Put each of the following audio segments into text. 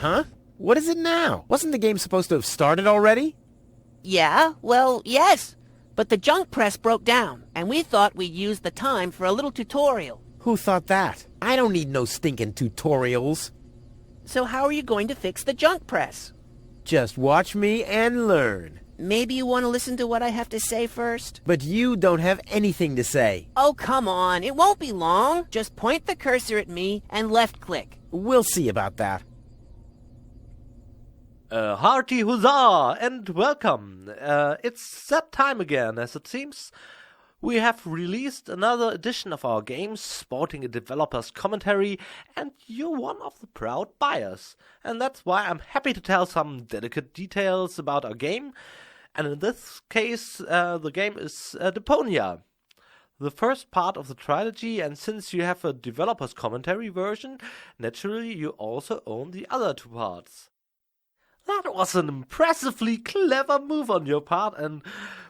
Huh? What is it now? Wasn't the game supposed to have started already? Yeah, well, yes. But the junk press broke down, and we thought we'd use the time for a little tutorial. Who thought that? I don't need no stinking tutorials. So how are you going to fix the junk press? Just watch me and learn. Maybe you want to listen to what I have to say first? But you don't have anything to say. Oh, come on. It won't be long. Just point the cursor at me and left-click. We'll see about that. Hearty huzzah and welcome. It's that time again, as it seems. We have released another edition of our game, sporting a developer's commentary, and you're one of the proud buyers. And that's why I'm happy to tell some delicate details about our game. And in this case, the game is Deponia, the first part of the trilogy, and since you have a developer's commentary version, naturally you also own the other two parts. That was an impressively clever move on your part, and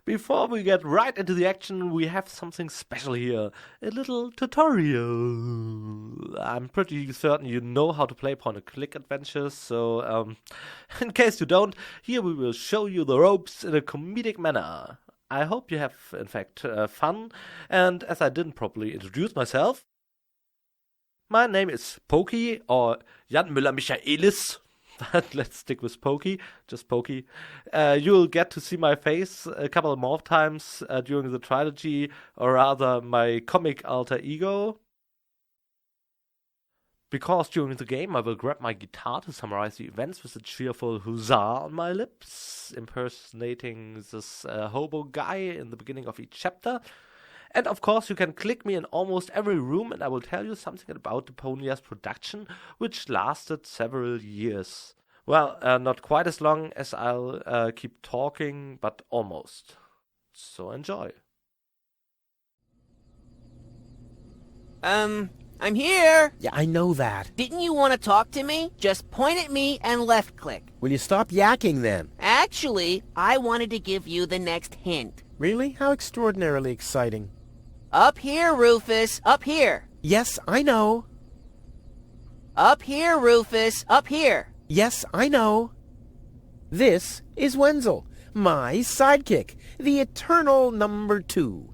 before we get right into the action, we have something special here. A little tutorial. I'm pretty certain you know how to play point-and-click adventures, so in case you don't, here we will show you the ropes in a comedic manner. I hope you have, in fact, fun, and as I didn't properly introduce myself, my name is Pokey, or Jan Müller-Michaelis. But let's stick with Pokey, just Pokey. You'll get to see my face a couple more times during the trilogy, or rather my comic alter ego. Because during the game I will grab my guitar to summarize the events with a cheerful huzzah on my lips, impersonating this hobo guy in the beginning of each chapter. And of course you can click me in almost every room and I will tell you something about Deponia's production, which lasted several years. Well, not quite as long as I'll keep talking, but almost. So enjoy. I'm here. Yeah, I know that. Didn't you want to talk to me? Just point at me and left-click. Will you stop yakking then? Actually, I wanted to give you the next hint. Really? How extraordinarily exciting. Up here, Rufus. Up here. Yes, I know. Up here, Rufus. Up here. Yes, I know. This is Wenzel, my sidekick, the eternal number 2.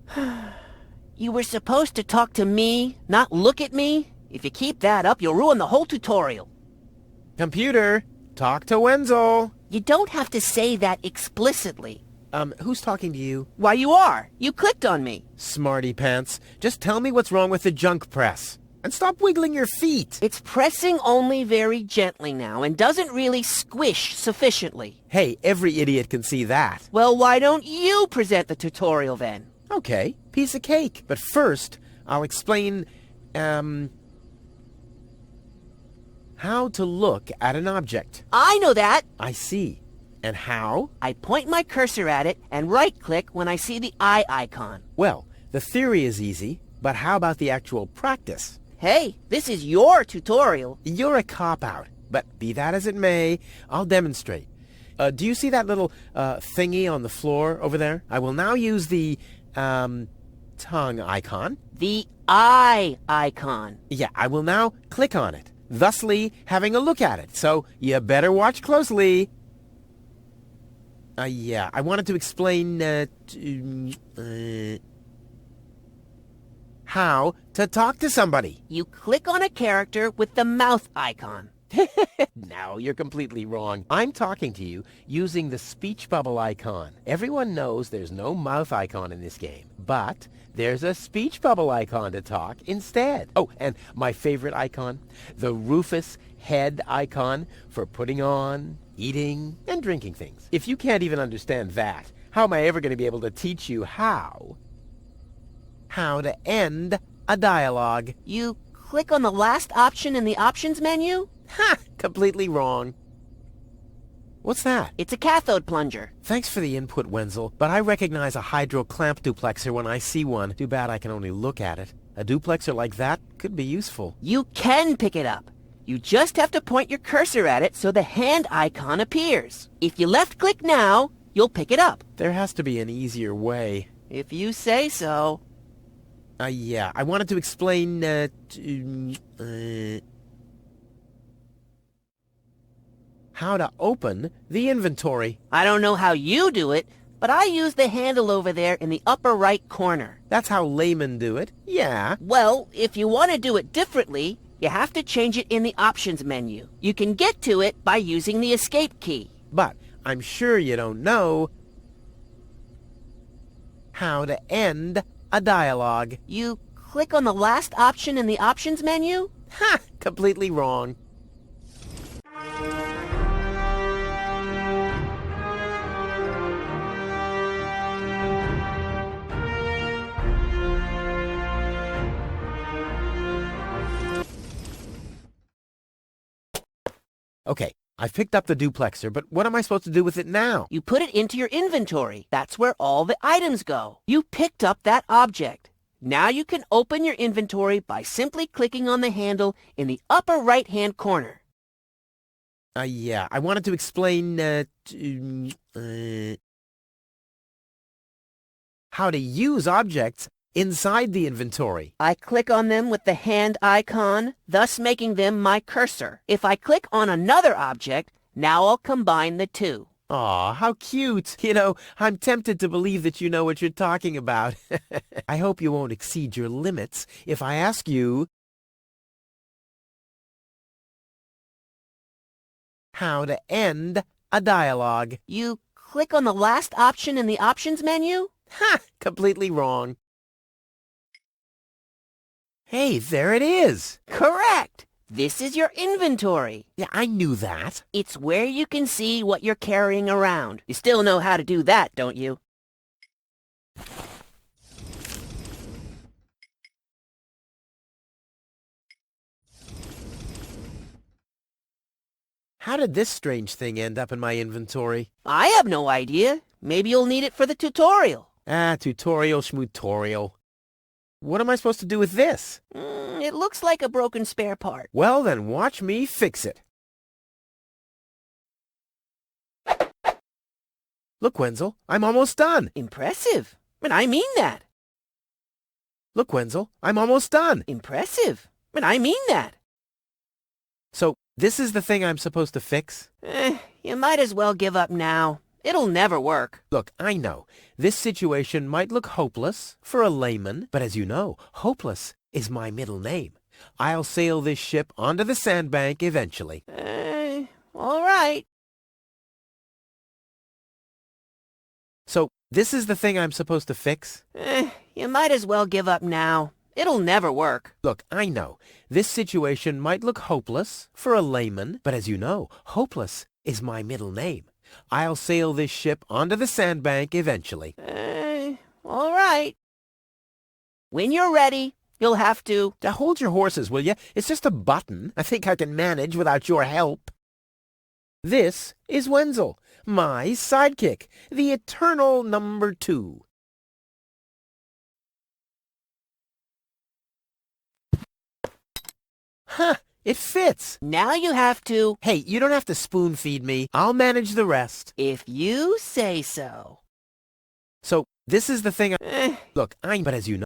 You were supposed to talk to me, not look at me. If you keep that up, you'll ruin the whole tutorial. Computer, talk to Wenzel. You don't have to say that explicitly. Who's talking to you? Why, you are. You clicked on me. Smarty pants. Just tell me what's wrong with the junk press. And stop wiggling your feet. It's pressing only very gently now and doesn't really squish sufficiently. Hey, every idiot can see that. Well, why don't you present the tutorial then? Okay, piece of cake. But first, I'll explain, how to look at an object. I know that. I see. And how? I point my cursor at it and right-click when I see the eye icon. Well, the theory is easy, but how about the actual practice? Hey, this is your tutorial. You're a cop-out, but be that as it may, I'll demonstrate. Do you see that little thingy on the floor over there? I will now use the tongue icon. The eye icon. Yeah, I will now click on it, thusly having a look at it. So you better watch closely. Yeah, I wanted to explain how to talk to somebody. You click on a character with the mouth icon. No, you're completely wrong. I'm talking to you using the speech bubble icon. Everyone knows there's no mouth icon in this game, but there's a speech bubble icon to talk instead. Oh, and my favorite icon, the Rufus head icon for putting on, eating, and drinking things. If you can't even understand that, how am I ever going to be able to teach you how to end a dialogue? You click on the last option in the options menu? Ha! Completely wrong. What's that? It's a cathode plunger. Thanks for the input, Wenzel, but I recognize a hydro clamp duplexer when I see one. Too bad I can only look at it. A duplexer like that could be useful. You can pick it up. You just have to point your cursor at it so the hand icon appears. If you left-click now, you'll pick it up. There has to be an easier way. If you say so. Yeah, I wanted to explain, how to open the inventory. I don't know how you do it, but I use the handle over there in the upper right corner. That's how laymen do it. Yeah. Well, if you want to do it differently, you have to change it in the options menu. You can get to it by using the escape key. But I'm sure you don't know how to end a dialogue. You click on the last option in the options menu? Ha! Completely wrong. Okay, I've picked up the duplexer, but what am I supposed to do with it now? You put it into your inventory. That's where all the items go. You picked up that object. Now you can open your inventory by simply clicking on the handle in the upper right-hand corner. Yeah, I wanted to explain, how to use objects inside the inventory. I click on them with the hand icon, thus making them my cursor. If I click on another object, now I'll combine the two. Aw, how cute. You know, I'm tempted to believe that you know what you're talking about. I hope you won't exceed your limits if I ask you how to end a dialogue. You click on the last option in the options menu? Ha! Completely wrong. Hey, there it is. Correct! This is your inventory. Yeah, I knew that. It's where you can see what you're carrying around. You still know how to do that, don't you? How did this strange thing end up in my inventory? I have no idea. Maybe you'll need it for the tutorial. Tutorial schmutorial. What am I supposed to do with this? It looks like a broken spare part. Well, then watch me fix it. Look, Wenzel, I'm almost done. Impressive. And I mean that. Look, Wenzel, I'm almost done. Impressive. And I mean that. So, this is the thing I'm supposed to fix? You might as well give up now. It'll never work. Look, I know, this situation might look hopeless for a layman, but as you know, hopeless is my middle name. I'll sail this ship onto the sandbank eventually. All right. So, this is the thing I'm supposed to fix? You might as well give up now. It'll never work. Look, I know, this situation might look hopeless for a layman, but as you know, hopeless is my middle name. I'll sail this ship onto the sandbank eventually. All right. When you're ready, you'll have to... Now hold your horses, will you? It's just a button. I think I can manage without your help. This is Wenzel, my sidekick, the eternal number 2. Huh, it fits. Now you have to... Hey, you don't have to spoon feed me. I'll manage the rest. If you say so. So, this is the thing Look, but as you know...